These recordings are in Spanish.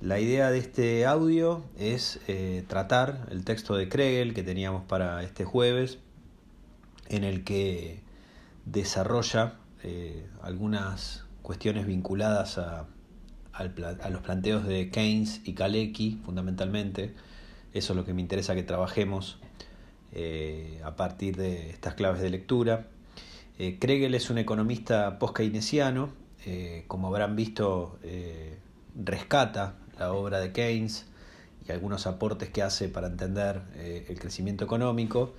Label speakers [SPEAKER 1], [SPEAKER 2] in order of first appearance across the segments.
[SPEAKER 1] La idea de este audio es tratar el texto de Kregel que teníamos para este jueves, en el que desarrolla algunas cuestiones vinculadas a los planteos de Keynes y Kalecki, fundamentalmente. Eso es lo que me interesa que trabajemos a partir de estas claves de lectura. Kregel es un economista post-keynesiano, como habrán visto, rescata la obra de Keynes y algunos aportes que hace para entender el crecimiento económico,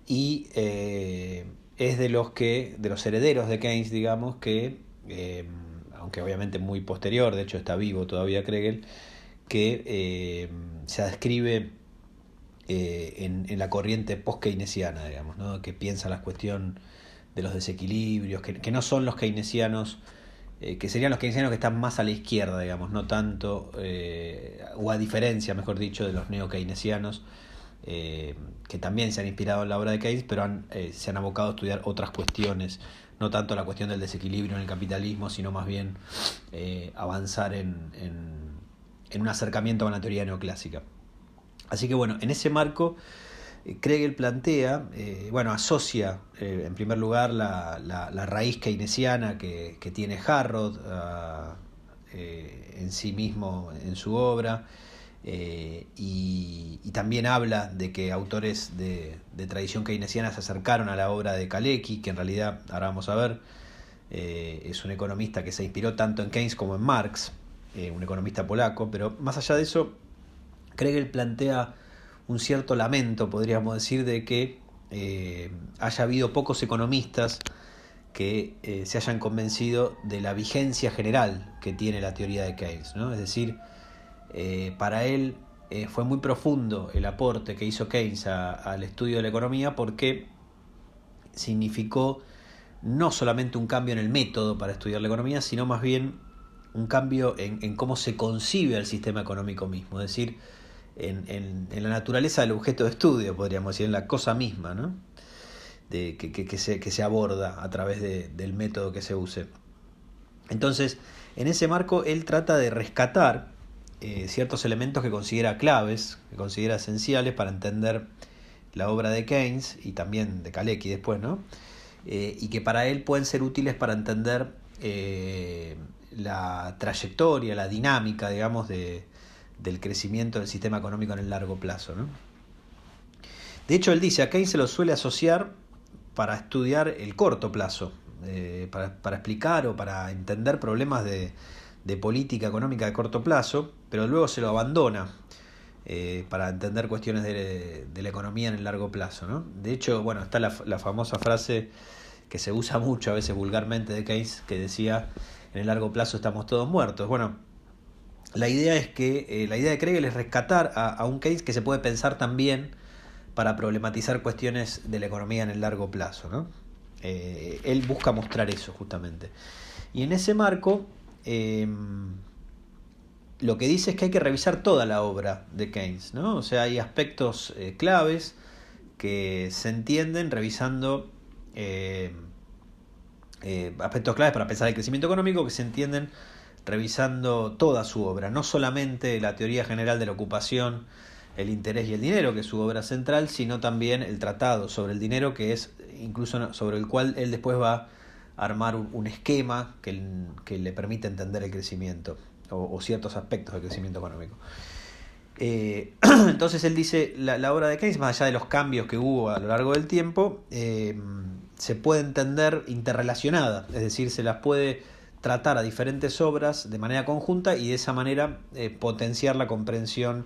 [SPEAKER 1] y es de los herederos de Keynes, digamos, que aunque obviamente muy posterior, de hecho está vivo todavía Kregel, que se adscribe en la corriente post-keynesiana, digamos, ¿no? Que piensa la cuestión de los desequilibrios, que no son los keynesianos, que serían los keynesianos que están más a la izquierda, digamos, no tanto, o a diferencia, mejor dicho, de los neo-keynesianos, que también se han inspirado en la obra de Keynes, pero se han abocado a estudiar otras cuestiones, no tanto la cuestión del desequilibrio en el capitalismo, sino más bien avanzar en un acercamiento con la teoría neoclásica. Así que bueno, en ese marco, Kregel plantea, asocia en primer lugar la raíz keynesiana que tiene Harrod en sí mismo, en su obra, y también habla de que autores de tradición keynesiana se acercaron a la obra de Kalecki, que en realidad, ahora vamos a ver, es un economista que se inspiró tanto en Keynes como en Marx, un economista polaco. Pero más allá de eso, Kregel plantea un cierto lamento, podríamos decir, de que haya habido pocos economistas que se hayan convencido de la vigencia general que tiene la teoría de Keynes, ¿no? Es decir, para él fue muy profundo el aporte que hizo Keynes al estudio de la economía, porque significó no solamente un cambio en el método para estudiar la economía, sino más bien un cambio en cómo se concibe el sistema económico mismo, es decir, en la naturaleza del objeto de estudio, podríamos decir, en la cosa misma, ¿no? que se aborda a través del método que se use. Entonces, en ese marco, él trata de rescatar ciertos elementos que considera claves, que considera esenciales para entender la obra de Keynes y también de Kalecki después, ¿no? Y que para él pueden ser útiles para entender la trayectoria, la dinámica, digamos, del crecimiento del sistema económico en el largo plazo, ¿no? De hecho, él dice, a Keynes se lo suele asociar para estudiar el corto plazo, para explicar o para entender problemas de política económica de corto plazo, pero luego se lo abandona para entender cuestiones de la economía en el largo plazo, ¿no? De hecho, bueno, está la famosa frase que se usa mucho, a veces vulgarmente, de Keynes, que decía, en el largo plazo estamos todos muertos. Bueno, la idea es que la idea de Kregel es rescatar a un Keynes que se puede pensar también para problematizar cuestiones de la economía en el largo plazo, ¿no? Él busca mostrar eso justamente. Y en ese marco, lo que dice es que hay que revisar toda la obra de Keynes, ¿no? O sea, hay aspectos claves que se entienden revisando aspectos claves para pensar el crecimiento económico, que se entienden revisando toda su obra, no solamente la teoría general de la ocupación, el interés y el dinero, que es su obra central, sino también el tratado sobre el dinero, que es incluso sobre el cual él después va a armar un esquema que le permite entender el crecimiento o ciertos aspectos del crecimiento económico. Entonces él dice, la obra de Keynes, más allá de los cambios que hubo a lo largo del tiempo, se puede entender interrelacionada, es decir, se las puede tratar a diferentes obras de manera conjunta y de esa manera potenciar la comprensión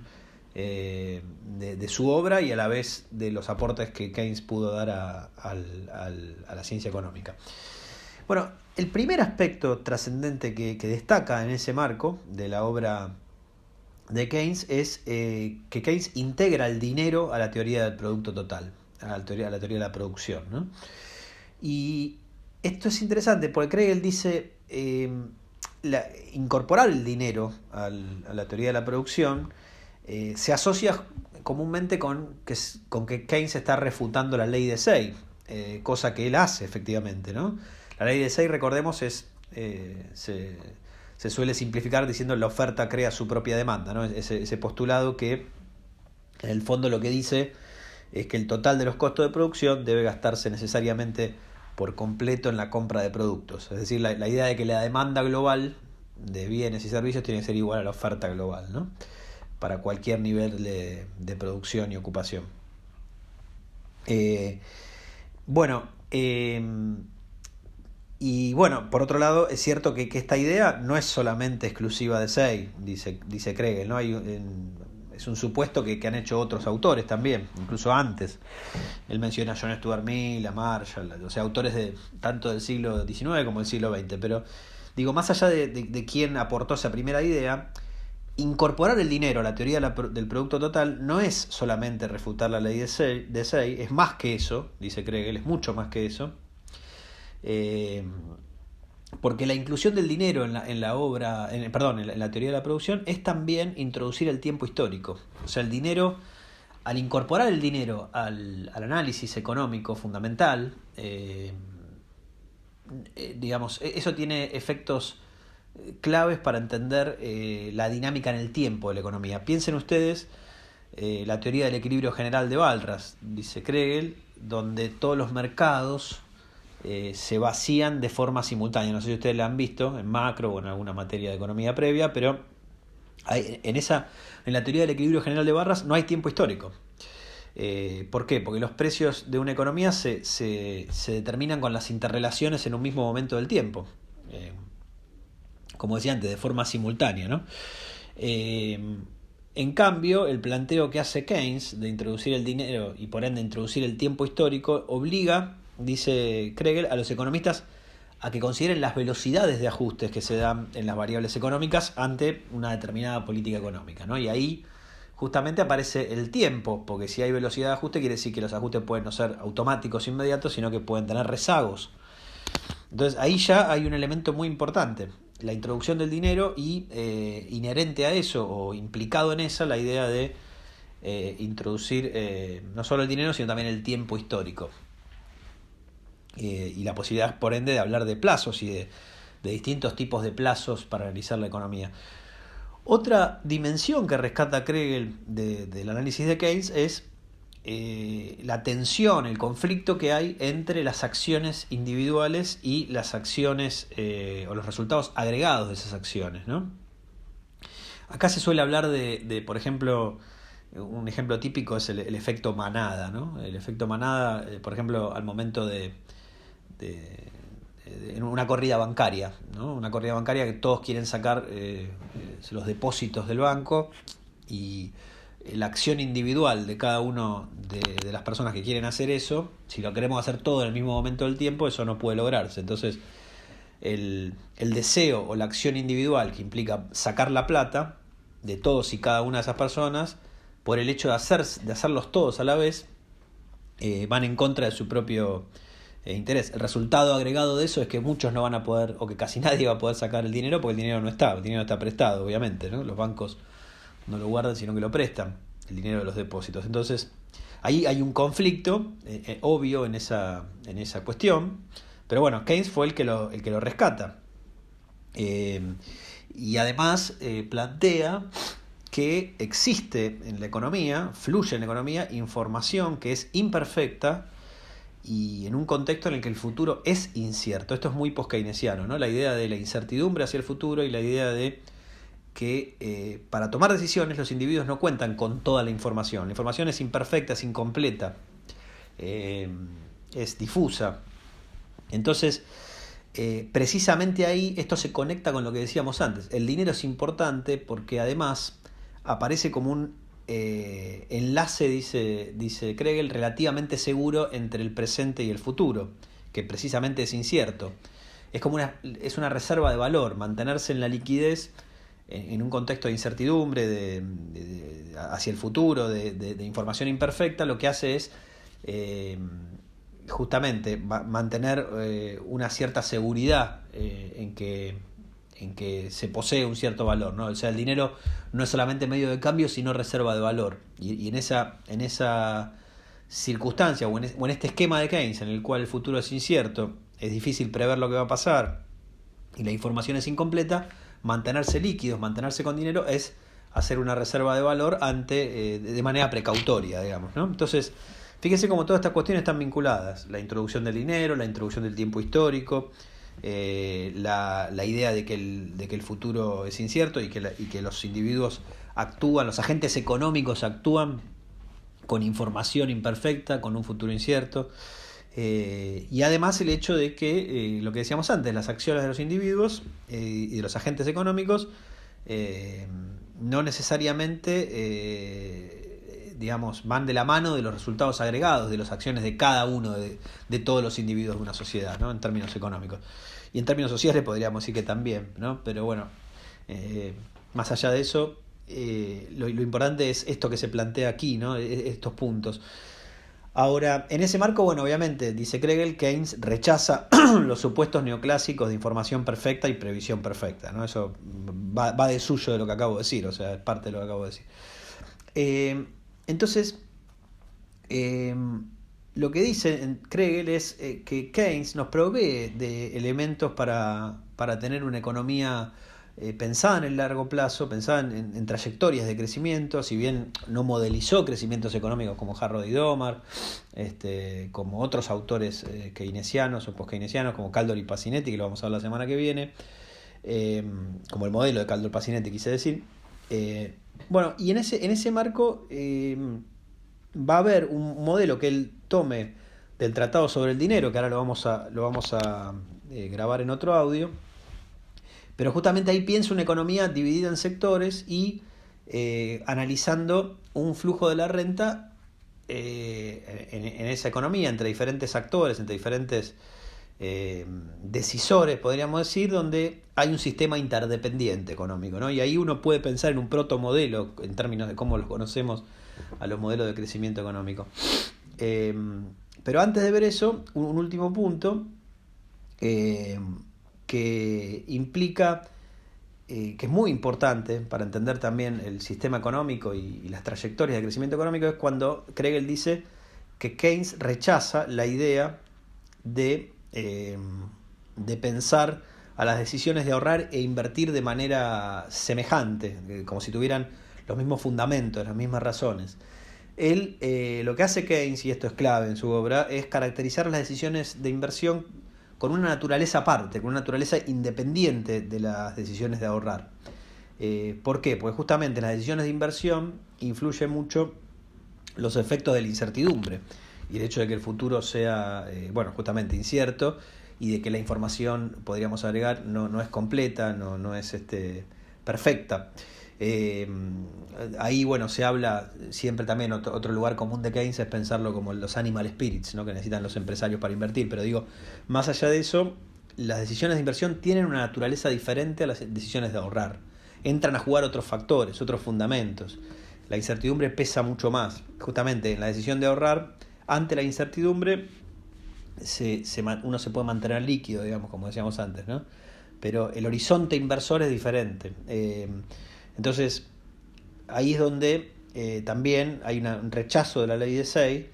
[SPEAKER 1] de su obra y a la vez de los aportes que Keynes pudo dar a la ciencia económica. Bueno, el primer aspecto trascendente que destaca en ese marco de la obra de Keynes es que Keynes integra el dinero a la teoría del producto total, a la teoría de la producción, ¿no? Y esto es interesante porque Kregel dice incorporar el dinero a la teoría de la producción se asocia comúnmente con que Keynes está refutando la ley de Say, cosa que él hace efectivamente, ¿no? La ley de Say, recordemos, se suele simplificar diciendo la oferta crea su propia demanda, ¿no? Ese postulado que en el fondo lo que dice es que el total de los costos de producción debe gastarse necesariamente por completo en la compra de productos. Es decir, la idea de que la demanda global de bienes y servicios tiene que ser igual a la oferta global, ¿no? Para cualquier nivel de producción y ocupación. Y bueno, por otro lado, es cierto que esta idea no es solamente exclusiva de Say, dice Kregel, ¿no? Es un supuesto que han hecho otros autores también, incluso antes. Él menciona a John Stuart Mill, a Marshall, o sea, autores tanto del siglo XIX como del siglo XX. Pero digo, más allá de quién aportó esa primera idea, incorporar el dinero a la teoría del producto total no es solamente refutar la ley de Say, es más que eso, dice Kregel, es mucho más que eso. Porque la inclusión del dinero en la teoría de la producción es también introducir el tiempo histórico. O sea, el dinero, al incorporar el dinero al análisis económico fundamental, digamos, eso tiene efectos claves para entender la dinámica en el tiempo de la economía. Piensen ustedes la teoría del equilibrio general de Walras, dice Kregel, donde todos los mercados se vacían de forma simultánea. No sé si ustedes la han visto en macro o en alguna materia de economía previa, pero en la teoría del equilibrio general de Walras no hay tiempo histórico. ¿Por qué? Porque los precios de una economía se determinan con las interrelaciones en un mismo momento del tiempo. Como decía antes, de forma simultánea, ¿no? En cambio, el planteo que hace Keynes de introducir el dinero y por ende introducir el tiempo histórico obliga, dice Kregel, a los economistas a que consideren las velocidades de ajustes que se dan en las variables económicas ante una determinada política económica, ¿no? Y ahí justamente aparece el tiempo, porque si hay velocidad de ajuste quiere decir que los ajustes pueden no ser automáticos inmediatos, sino que pueden tener rezagos. Entonces ahí ya hay un elemento muy importante, la introducción del dinero y inherente a eso o implicado en esa la idea de introducir no solo el dinero sino también el tiempo histórico. Y la posibilidad, por ende, de hablar de plazos y de distintos tipos de plazos para analizar la economía. Otra dimensión que rescata Kregel del análisis de Keynes es la tensión, el conflicto que hay entre las acciones individuales y las acciones o los resultados agregados de esas acciones, ¿no? Acá se suele hablar por ejemplo, un ejemplo típico es el efecto manada, ¿no? El efecto manada, por ejemplo, al momento en una corrida bancaria, ¿no? Una corrida bancaria que todos quieren sacar los depósitos del banco y la acción individual de cada uno de las personas que quieren hacer eso, si lo queremos hacer todo en el mismo momento del tiempo, eso no puede lograrse. Entonces, el deseo o la acción individual que implica sacar la plata de todos y cada una de esas personas, por el hecho de hacerlos todos a la vez, van en contra de su propio interés. El resultado agregado de eso es que muchos no van a poder, o que casi nadie va a poder sacar el dinero, porque el dinero está prestado, obviamente, ¿no? Los bancos no lo guardan, sino que lo prestan, el dinero de los depósitos. Entonces, ahí hay un conflicto obvio en esa cuestión, pero bueno, Keynes fue el que lo rescata. Y además plantea que existe en la economía, fluye en la economía, información que es imperfecta y en un contexto en el que el futuro es incierto. Esto es muy post-keynesiano, ¿no? La idea de la incertidumbre hacia el futuro y la idea de que para tomar decisiones los individuos no cuentan con toda la información. La información es imperfecta, es incompleta, es difusa. Entonces, precisamente ahí esto se conecta con lo que decíamos antes. El dinero es importante porque además aparece como un enlace, dice Kregel, relativamente seguro entre el presente y el futuro, que precisamente es incierto. Es una reserva de valor, mantenerse en la liquidez en un contexto de incertidumbre hacia el futuro, de información imperfecta. Lo que hace es justamente mantener una cierta seguridad en que se posee un cierto valor, ¿no? O sea, el dinero no es solamente medio de cambio, sino reserva de valor. Y en esa circunstancia o en este esquema de Keynes en el cual el futuro es incierto, es difícil prever lo que va a pasar y la información es incompleta, mantenerse líquidos, mantenerse con dinero, es hacer una reserva de valor de manera precautoria, digamos, ¿no? Entonces, fíjese cómo todas estas cuestiones están vinculadas. La introducción del dinero, la introducción del tiempo histórico, la idea de que el futuro es incierto y que los individuos actúan, los agentes económicos actúan con información imperfecta, con un futuro incierto. Y además el hecho de que, lo que decíamos antes, las acciones de los individuos y de los agentes económicos no necesariamente digamos, van de la mano de los resultados agregados de las acciones de cada uno de todos los individuos de una sociedad, ¿no? En términos económicos. Y en términos sociales podríamos decir que también, ¿no? Pero bueno, más allá de eso, lo importante es esto que se plantea aquí, ¿no? Estos puntos. Ahora, en ese marco, bueno, obviamente, dice Kregel, Keynes rechaza los supuestos neoclásicos de información perfecta y previsión perfecta, ¿no? Eso va de suyo de lo que acabo de decir, o sea, es parte de lo que acabo de decir. Entonces, lo que dice Kregel es que Keynes nos provee de elementos para tener una economía pensada en el largo plazo, pensada en trayectorias de crecimiento, si bien no modelizó crecimientos económicos como Harrod y Domar, como otros autores keynesianos o post-keynesianos como Kaldor y Pacinetti, que lo vamos a ver la semana que viene, como el modelo de Kaldor Pacinetti, quise decir. Bueno, y en ese marco va a haber un modelo que él tome del Tratado sobre el Dinero, que ahora lo vamos a grabar en otro audio. Pero justamente ahí piensa una economía dividida en sectores y analizando un flujo de la renta en esa economía, entre diferentes actores, entre diferentes decisores, podríamos decir, donde hay un sistema interdependiente económico, ¿no? Y ahí uno puede pensar en un protomodelo en términos de cómo los conocemos a los modelos de crecimiento económico. Pero antes de ver eso, un último punto que implica, que es muy importante para entender también el sistema económico y las trayectorias de crecimiento económico, es cuando Kregel dice que Keynes rechaza la idea de pensar a las decisiones de ahorrar e invertir de manera semejante, como si tuvieran los mismos fundamentos, las mismas razones. Él, lo que hace Keynes, y esto es clave en su obra, es caracterizar las decisiones de inversión con una naturaleza aparte, con una naturaleza independiente de las decisiones de ahorrar. ¿Por qué? Porque justamente en las decisiones de inversión influye mucho los efectos de la incertidumbre y el hecho de que el futuro sea, justamente incierto, y de que la información, podríamos agregar, no es completa, no es perfecta. Ahí se habla siempre también, otro lugar común de Keynes es pensarlo como los animal spirits, ¿no? Que necesitan los empresarios para invertir, pero digo, más allá de eso, las decisiones de inversión tienen una naturaleza diferente a las decisiones de ahorrar. Entran a jugar otros factores, otros fundamentos. La incertidumbre pesa mucho más. Justamente en la decisión de ahorrar, ante la incertidumbre uno se puede mantener líquido, digamos, como decíamos antes, ¿no? Pero el horizonte inversor es diferente. Entonces, ahí es donde también hay un rechazo de la ley de Say,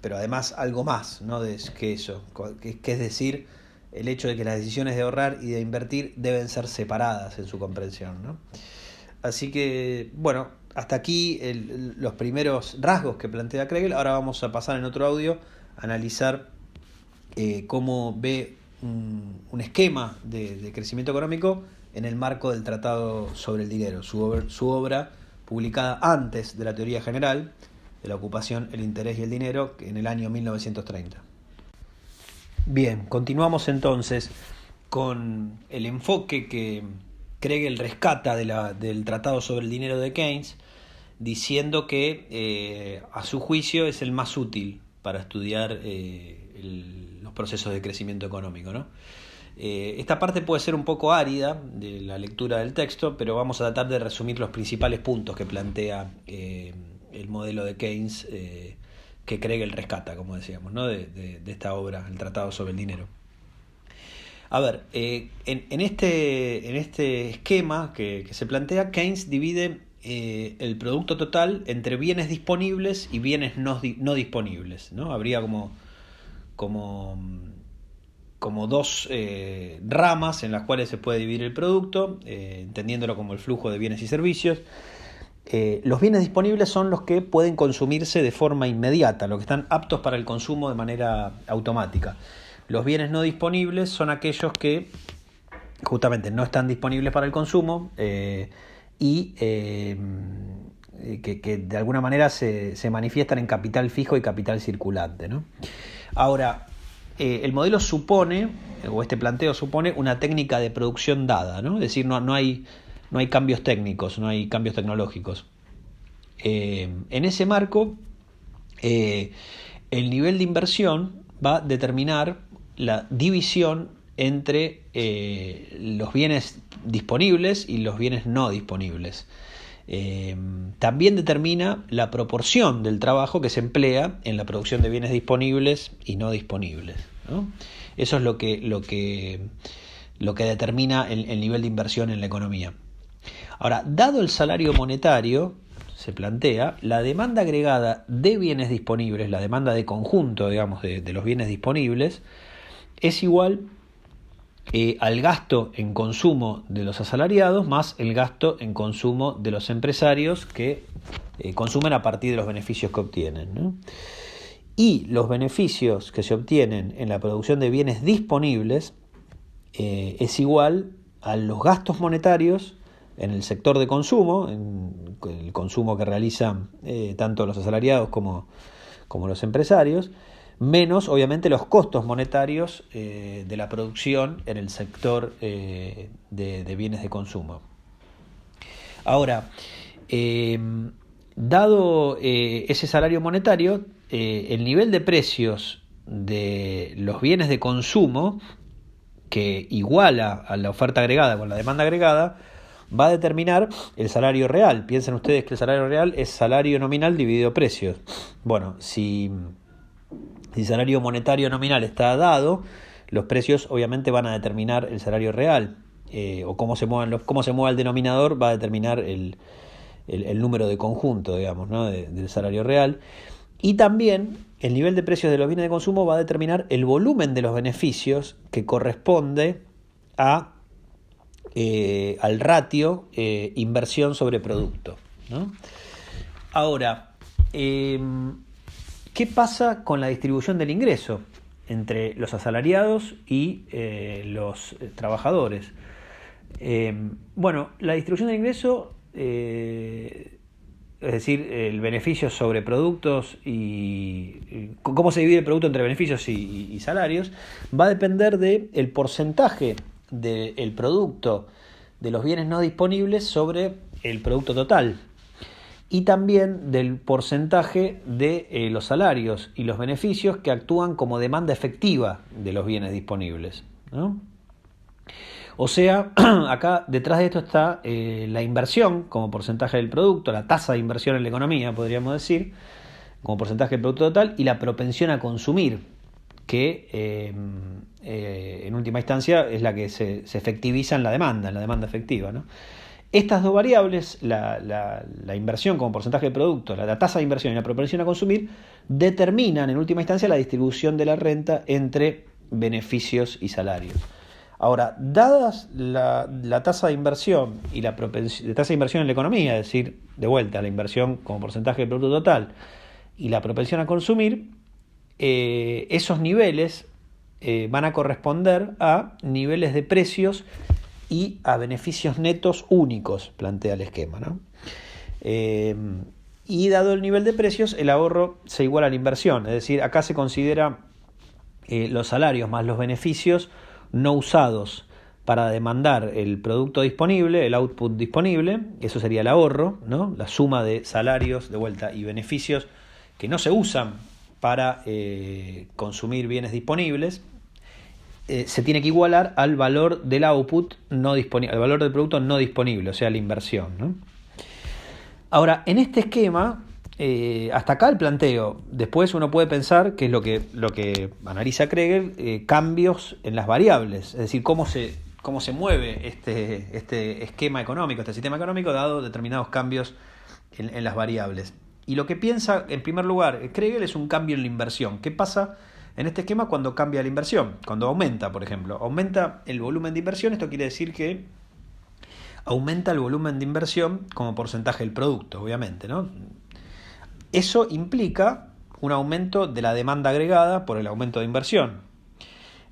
[SPEAKER 1] pero además algo más, ¿no? que eso, que es decir, el hecho de que las decisiones de ahorrar y de invertir deben ser separadas en su comprensión, ¿no? Así que, hasta aquí los primeros rasgos que plantea Kregel. Ahora vamos a pasar en otro audio a analizar cómo ve un esquema de crecimiento económico en el marco del Tratado sobre el Dinero, su obra publicada antes de la teoría general de la ocupación, el interés y el dinero, en el año 1930. Bien, continuamos entonces con el enfoque que Kregel rescata del Tratado sobre el Dinero de Keynes, diciendo que a su juicio es el más útil para estudiar los procesos de crecimiento económico, ¿no? Esta parte puede ser un poco árida de la lectura del texto, pero vamos a tratar de resumir los principales puntos que plantea el modelo de Keynes, que Kregel rescata, como decíamos, ¿no? de esta obra, el Tratado sobre el Dinero. A ver, en este esquema que se plantea, Keynes divide el producto total entre bienes disponibles y bienes no disponibles, ¿no? Habría como como dos ramas en las cuales se puede dividir el producto, entendiéndolo como el flujo de bienes y servicios. Los bienes disponibles son los que pueden consumirse de forma inmediata, los que están aptos para el consumo de manera automática. Los bienes no disponibles son aquellos que justamente no están disponibles para el consumo y que de alguna manera se manifiestan en capital fijo y capital circulante, ¿no? Ahora, el modelo supone, o este planteo supone, una técnica de producción dada, ¿no? Es decir, no hay cambios técnicos, no hay cambios tecnológicos. En ese marco, el nivel de inversión va a determinar la división entre los bienes disponibles y los bienes no disponibles. También determina la proporción del trabajo que se emplea en la producción de bienes disponibles y no disponibles, ¿no? Eso es lo que determina el nivel de inversión en la economía. Ahora, dado el salario monetario, se plantea la demanda agregada de bienes disponibles, la demanda de conjunto, digamos, de los bienes disponibles, es igual al gasto en consumo de los asalariados más el gasto en consumo de los empresarios que consumen a partir de los beneficios que obtienen, ¿no? Y los beneficios que se obtienen en la producción de bienes disponibles es igual a los gastos monetarios en el sector de consumo, en el consumo que realizan tanto los asalariados como los empresarios, menos obviamente los costos monetarios de la producción en el sector de bienes de consumo. Ahora, dado ese salario monetario, el nivel de precios de los bienes de consumo, que iguala a la oferta agregada con la demanda agregada, va a determinar el salario real. Piensen ustedes que el salario real es salario nominal dividido precios. Bueno, si salario monetario nominal está dado, los precios obviamente van a determinar el salario real, o cómo se mueva el denominador va a determinar el número de conjunto, digamos, ¿no? del salario real. Y también el nivel de precios de los bienes de consumo va a determinar el volumen de los beneficios que corresponde al ratio inversión sobre producto, ¿no? Ahora, ¿qué pasa con la distribución del ingreso entre los asalariados y los trabajadores? Bueno, la distribución del ingreso, es decir, el beneficio sobre productos y cómo se divide el producto entre beneficios y salarios, va a depender del porcentaje del producto de los bienes no disponibles sobre el producto total, y también del porcentaje de los salarios y los beneficios que actúan como demanda efectiva de los bienes disponibles, ¿no? O sea, acá detrás de esto está la inversión como porcentaje del producto, la tasa de inversión en la economía, podríamos decir, como porcentaje del producto total, y la propensión a consumir, que en última instancia es la que se efectiviza en la demanda efectiva, ¿no? Estas dos variables, la inversión como porcentaje del producto, la tasa de inversión y la propensión a consumir, determinan en última instancia la distribución de la renta entre beneficios y salarios. Ahora, dadas la tasa de inversión y la tasa de inversión en la economía, es decir, de vuelta, la inversión como porcentaje del producto total y la propensión a consumir, esos niveles van a corresponder a niveles de precios y a beneficios netos únicos, plantea el esquema, ¿no? Y dado el nivel de precios, el ahorro se iguala a la inversión, es decir, acá se considera los salarios más los beneficios no usados para demandar el producto disponible, el output disponible, eso sería el ahorro, ¿no? La suma de salarios de vuelta y beneficios que no se usan para consumir bienes disponibles, se tiene que igualar al valor del output no disponible, al valor del producto no disponible, o sea, la inversión, ¿no? Ahora, en este esquema, hasta acá el planteo. Después uno puede pensar, que es lo que analiza Kregel, cambios en las variables, es decir, cómo se mueve este esquema económico, este sistema económico, dado determinados cambios en las variables. Y lo que piensa, en primer lugar, Kregel es un cambio en la inversión. ¿Qué pasa en este esquema cuando cambia la inversión, cuando aumenta, por ejemplo. Aumenta el volumen de inversión, esto quiere decir que aumenta el volumen de inversión como porcentaje del producto, obviamente, ¿no? Eso implica un aumento de la demanda agregada por el aumento de inversión.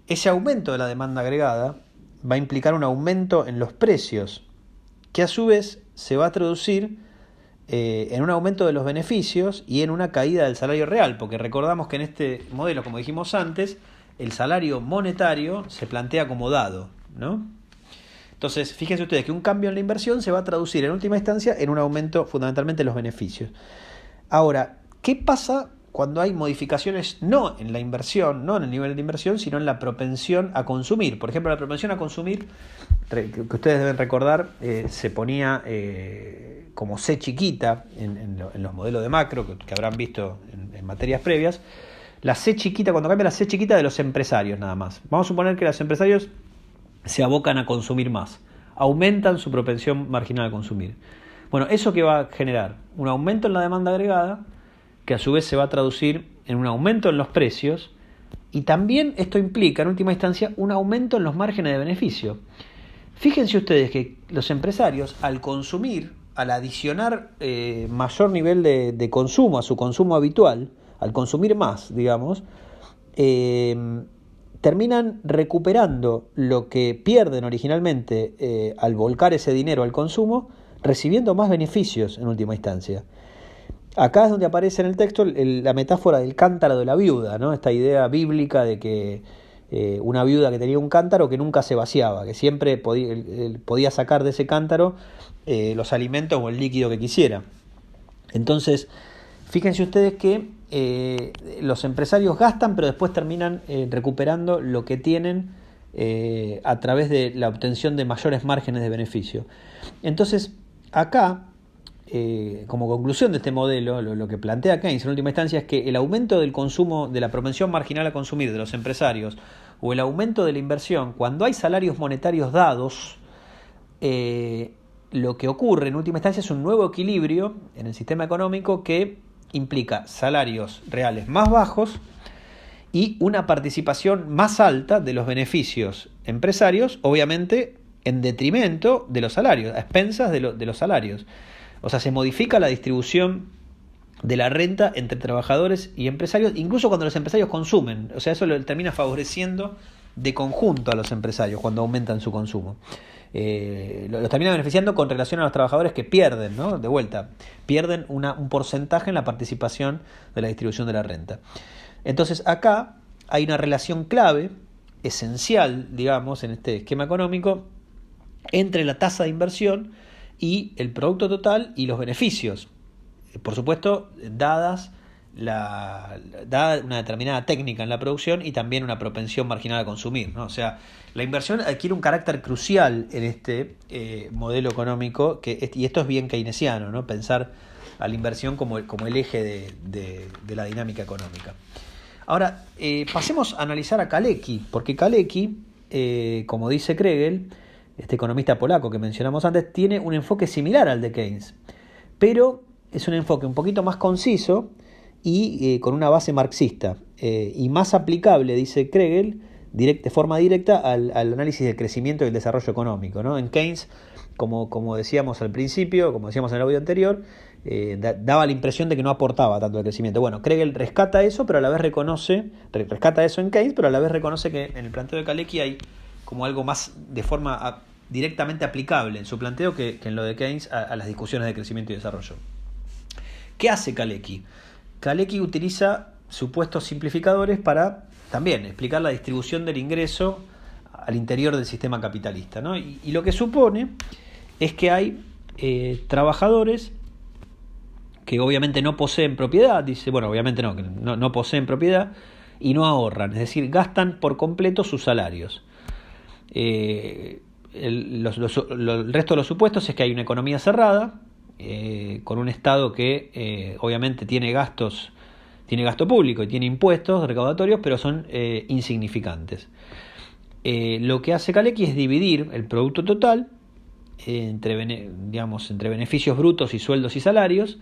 [SPEAKER 1] Ese aumento de la demanda agregada va a implicar un aumento en los precios, que a su vez se va a traducir en un aumento de los beneficios y en una caída del salario real, porque recordamos que en este modelo, como dijimos antes, el salario monetario se plantea como dado, ¿no? Entonces, fíjense ustedes que un cambio en la inversión se va a traducir en última instancia en un aumento fundamentalmente de los beneficios. Ahora, ¿qué pasa cuando hay modificaciones no en la inversión, no en el nivel de inversión, sino en la propensión a consumir? Por ejemplo, la propensión a consumir, que ustedes deben recordar, se ponía como C chiquita en los modelos de macro que habrán visto en materias previas. La C chiquita, cuando cambia la C chiquita de los empresarios nada más. Vamos a suponer que los empresarios se abocan a consumir más, aumentan su propensión marginal a consumir. Bueno, ¿eso qué va a generar? Un aumento en la demanda agregada, que a su vez se va a traducir en un aumento en los precios, y también esto implica, en última instancia, un aumento en los márgenes de beneficio. Fíjense ustedes que los empresarios, al consumir, al adicionar mayor nivel de consumo a su consumo habitual, al consumir más, digamos, terminan recuperando lo que pierden originalmente al volcar ese dinero al consumo, recibiendo más beneficios en última instancia. Acá es donde aparece en el texto la metáfora del cántaro de la viuda, ¿no? Esta idea bíblica de que una viuda que tenía un cántaro que nunca se vaciaba, que siempre podía sacar de ese cántaro los alimentos o el líquido que quisiera. Entonces, fíjense ustedes que los empresarios gastan, pero después terminan recuperando lo que tienen a través de la obtención de mayores márgenes de beneficio. Entonces, acá, como conclusión de este modelo, lo que plantea Keynes en última instancia es que el aumento del consumo, de la propensión marginal a consumir de los empresarios, o el aumento de la inversión, cuando hay salarios monetarios dados, lo que ocurre en última instancia es un nuevo equilibrio en el sistema económico que implica salarios reales más bajos y una participación más alta de los beneficios empresarios, obviamente en detrimento de los salarios, a expensas de los salarios. O sea, se modifica la distribución de la renta entre trabajadores y empresarios, incluso cuando los empresarios consumen. O sea, eso lo termina favoreciendo de conjunto a los empresarios cuando aumentan su consumo. Los termina beneficiando con relación a los trabajadores que pierden, ¿no? De vuelta, pierden un porcentaje en la participación de la distribución de la renta. Entonces acá hay una relación clave, esencial, digamos, en este esquema económico, entre la tasa de inversión y el producto total y los beneficios. Por supuesto, dada una determinada técnica en la producción y también una propensión marginal a consumir, ¿no? O sea, la inversión adquiere un carácter crucial en este modelo económico, y esto es bien keynesiano, ¿no? Pensar a la inversión como el eje de la dinámica económica. Ahora, pasemos a analizar a Kalecki, porque Kalecki, como dice Kregel, este economista polaco que mencionamos antes, tiene un enfoque similar al de Keynes, pero es un enfoque un poquito más conciso y con una base marxista, y más aplicable, dice Kregel, de forma directa al análisis del crecimiento y el desarrollo económico, ¿no? En Keynes, como decíamos al principio, como decíamos en el audio anterior, daba la impresión de que no aportaba tanto al crecimiento. Bueno, Kregel rescata eso, pero a la vez rescata eso en Keynes, pero a la vez reconoce que en el planteo de Kalecki hay como algo más de forma directamente aplicable en su planteo que en lo de Keynes a las discusiones de crecimiento y desarrollo. ¿Qué hace Kalecki? Kalecki utiliza supuestos simplificadores para también explicar la distribución del ingreso al interior del sistema capitalista, ¿no? Y lo que supone es que hay trabajadores que obviamente no poseen propiedad, dice, bueno, obviamente no poseen propiedad y no ahorran, es decir, gastan por completo sus salarios. El resto de los supuestos es que hay una economía cerrada, con un Estado que obviamente tiene gasto público y tiene impuestos recaudatorios, pero son insignificantes. Lo que hace Kalecki es dividir el producto total entre beneficios brutos y sueldos y salarios,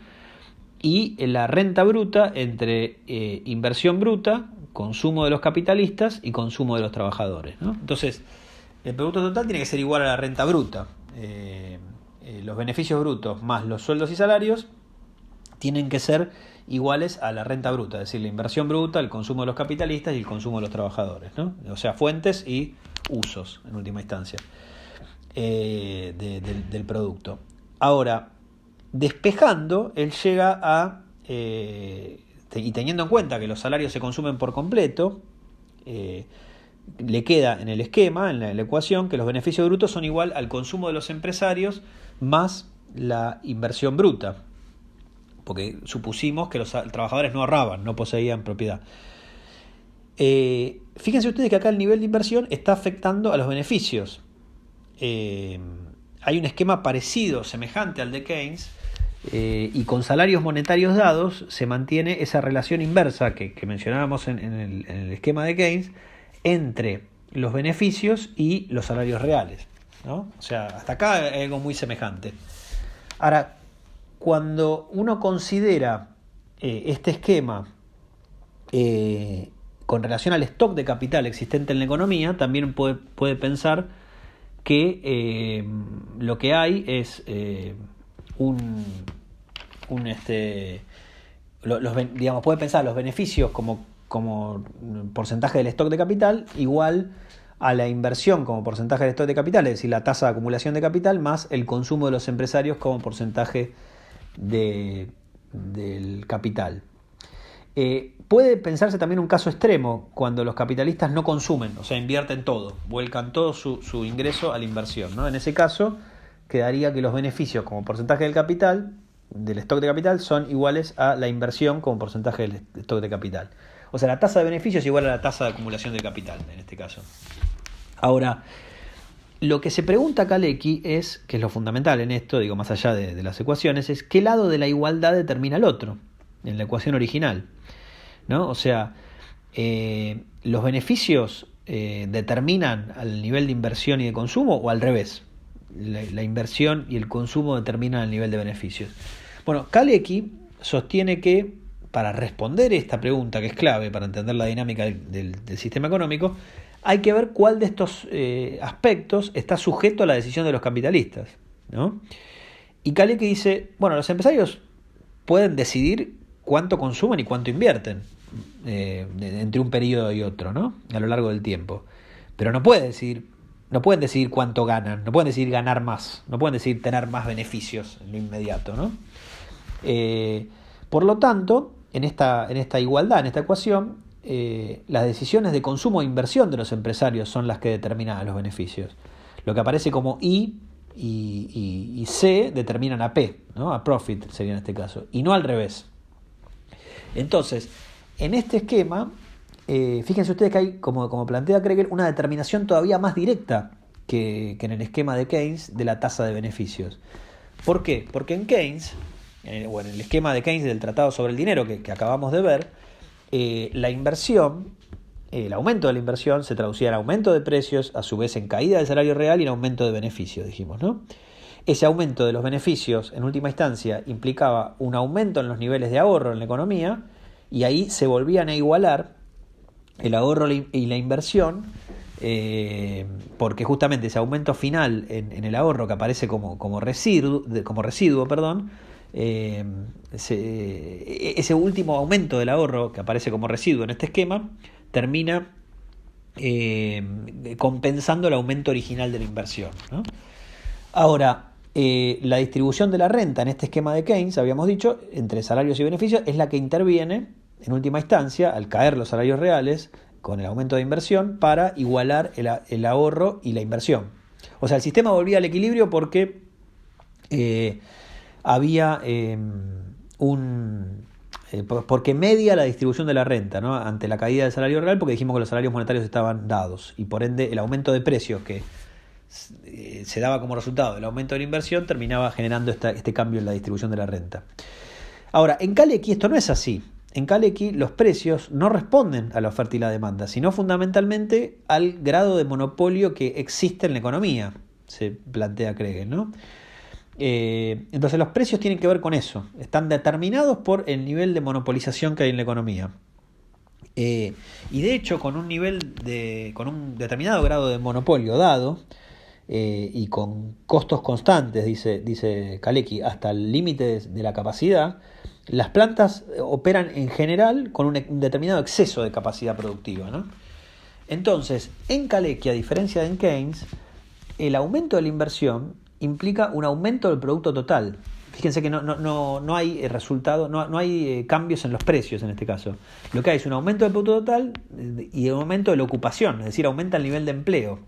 [SPEAKER 1] y la renta bruta entre inversión bruta, consumo de los capitalistas y consumo de los trabajadores, ¿no? Entonces, el producto total tiene que ser igual a la renta bruta. Los beneficios brutos más los sueldos y salarios tienen que ser iguales a la renta bruta, es decir, la inversión bruta, el consumo de los capitalistas y el consumo de los trabajadores, ¿no? O sea, fuentes y usos, en última instancia, del producto. Ahora, despejando, él llega a, y teniendo en cuenta que los salarios se consumen por completo, le queda en el esquema, en la ecuación, que los beneficios brutos son igual al consumo de los empresarios más la inversión bruta, porque supusimos que los trabajadores no ahorraban, no poseían propiedad. Fíjense ustedes que acá el nivel de inversión está afectando a los beneficios. Hay un esquema parecido, semejante al de Keynes, y con salarios monetarios dados se mantiene esa relación inversa que mencionábamos en el esquema de Keynes entre los beneficios y los salarios reales, ¿no? O sea, hasta acá hay algo muy semejante. Ahora, cuando uno considera este esquema con relación al stock de capital existente en la economía, también puede pensar que lo que hay es digamos, puede pensar los beneficios como porcentaje del stock de capital igual a la inversión como porcentaje del stock de capital, es decir, la tasa de acumulación de capital más el consumo de los empresarios como porcentaje del capital. Puede pensarse también un caso extremo cuando los capitalistas no consumen, o sea, invierten todo, vuelcan todo su ingreso a la inversión, ¿no? En ese caso quedaría que los beneficios como porcentaje del capital, del stock de capital, son iguales a la inversión como porcentaje del stock de capital. O sea, la tasa de beneficios es igual a la tasa de acumulación del capital, en este caso. Ahora, lo que se pregunta Kalecki es, que es lo fundamental en esto, digo, más allá de las ecuaciones, es qué lado de la igualdad determina el otro, en la ecuación original, ¿no? O sea, los beneficios determinan al nivel de inversión y de consumo, o al revés, la inversión y el consumo determinan el nivel de beneficios. Bueno, Kalecki sostiene que para responder esta pregunta, que es clave para entender la dinámica del sistema económico, hay que ver cuál de estos aspectos está sujeto a la decisión de los capitalistas, ¿no? Y Kalecki dice, bueno, los empresarios pueden decidir cuánto consumen y cuánto invierten entre un periodo y otro, ¿no? A lo largo del tiempo. Pero no pueden decidir cuánto ganan, no pueden decidir ganar más, no pueden decidir tener más beneficios en lo inmediato, ¿no? Por lo tanto, en esta igualdad, en esta ecuación, las decisiones de consumo e inversión de los empresarios son las que determinan los beneficios. Lo que aparece como I y C determinan a P, ¿no? A profit sería en este caso, y no al revés. Entonces, en este esquema, fíjense ustedes que hay, como plantea Kregel, una determinación todavía más directa que en el esquema de Keynes de la tasa de beneficios. ¿Por qué? Porque en Keynes, o en el esquema de Keynes del Tratado sobre el Dinero que acabamos de ver, la inversión, el aumento de la inversión se traducía en aumento de precios, a su vez en caída del salario real y en aumento de beneficios, dijimos, ¿no? Ese aumento de los beneficios, en última instancia, implicaba un aumento en los niveles de ahorro en la economía, y ahí se volvían a igualar el ahorro y la inversión, porque justamente ese aumento final en el ahorro que aparece como residuo, ese último aumento del ahorro que aparece como residuo en este esquema termina compensando el aumento original de la inversión, ¿no? Ahora, la distribución de la renta en este esquema de Keynes, habíamos dicho, entre salarios y beneficios, es la que interviene en última instancia al caer los salarios reales con el aumento de inversión para igualar el ahorro y la inversión. O sea, el sistema volvía al equilibrio porque había porque media la distribución de la renta, ¿no? Ante la caída del salario real, porque dijimos que los salarios monetarios estaban dados y por ende el aumento de precios que se daba como resultado del aumento de la inversión terminaba generando este cambio en la distribución de la renta. Ahora, en Kalecki esto no es así. En Kalecki los precios no responden a la oferta y la demanda, sino fundamentalmente al grado de monopolio que existe en la economía, se plantea Kregel, ¿no? Entonces los precios tienen que ver con eso, están determinados por el nivel de monopolización que hay en la economía. Y de hecho, con con un determinado grado de monopolio dado, y con costos constantes, dice Kalecki, hasta el límite de la capacidad, las plantas operan en general con un determinado exceso de capacidad productiva, ¿no? Entonces, en Kalecki, a diferencia de en Keynes, el aumento de la inversión implica un aumento del producto total. Fíjense que no hay resultado, no hay cambios en los precios en este caso. Lo que hay es un aumento del producto total y un aumento de la ocupación, es decir, aumenta el nivel de empleo.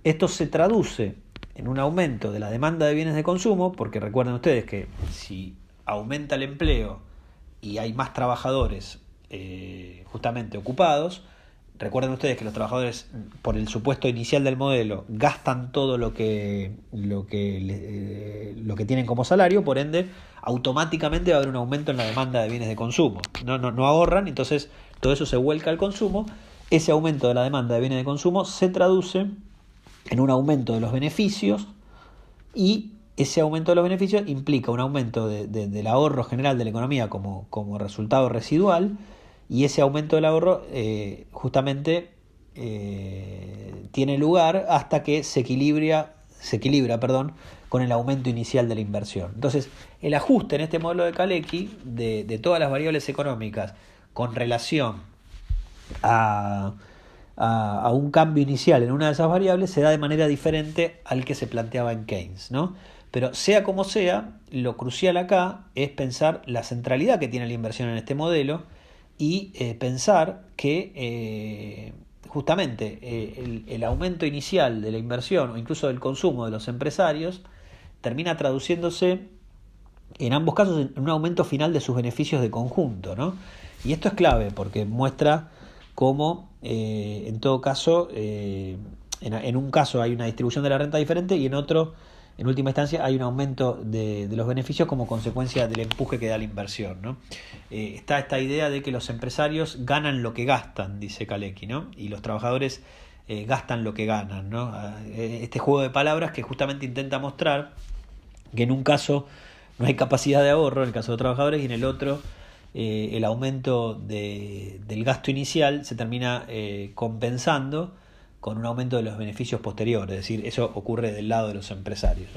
[SPEAKER 1] Esto se traduce en un aumento de la demanda de bienes de consumo, porque recuerden ustedes que si aumenta el empleo y hay más trabajadores justamente ocupados, recuerden ustedes que los trabajadores, por el supuesto inicial del modelo, gastan todo lo que tienen como salario, por ende, automáticamente va a haber un aumento en la demanda de bienes de consumo. No ahorran, entonces todo eso se vuelca al consumo. Ese aumento de la demanda de bienes de consumo se traduce en un aumento de los beneficios, y ese aumento de los beneficios implica un aumento del ahorro general de la economía como resultado residual, y ese aumento del ahorro justamente tiene lugar hasta que se equilibra con el aumento inicial de la inversión. Entonces, el ajuste en este modelo de Kalecki de todas las variables económicas con relación a un cambio inicial en una de esas variables se da de manera diferente al que se planteaba en Keynes, ¿no? Pero sea como sea, lo crucial acá es pensar la centralidad que tiene la inversión en este modelo y pensar que justamente el aumento inicial de la inversión o incluso del consumo de los empresarios termina traduciéndose en ambos casos en un aumento final de sus beneficios de conjunto, ¿no? Y esto es clave porque muestra cómo en todo caso en un caso hay una distribución de la renta diferente y en otro, en última instancia, hay un aumento de los beneficios como consecuencia del empuje que da la inversión, ¿no? Está esta idea de que los empresarios ganan lo que gastan, dice Kalecki, ¿no? Y los trabajadores gastan lo que ganan, ¿no? Este juego de palabras que justamente intenta mostrar que en un caso no hay capacidad de ahorro, en el caso de los trabajadores, y en el otro el aumento del gasto inicial se termina compensando con un aumento de los beneficios posteriores, es decir, eso ocurre del lado de los empresarios.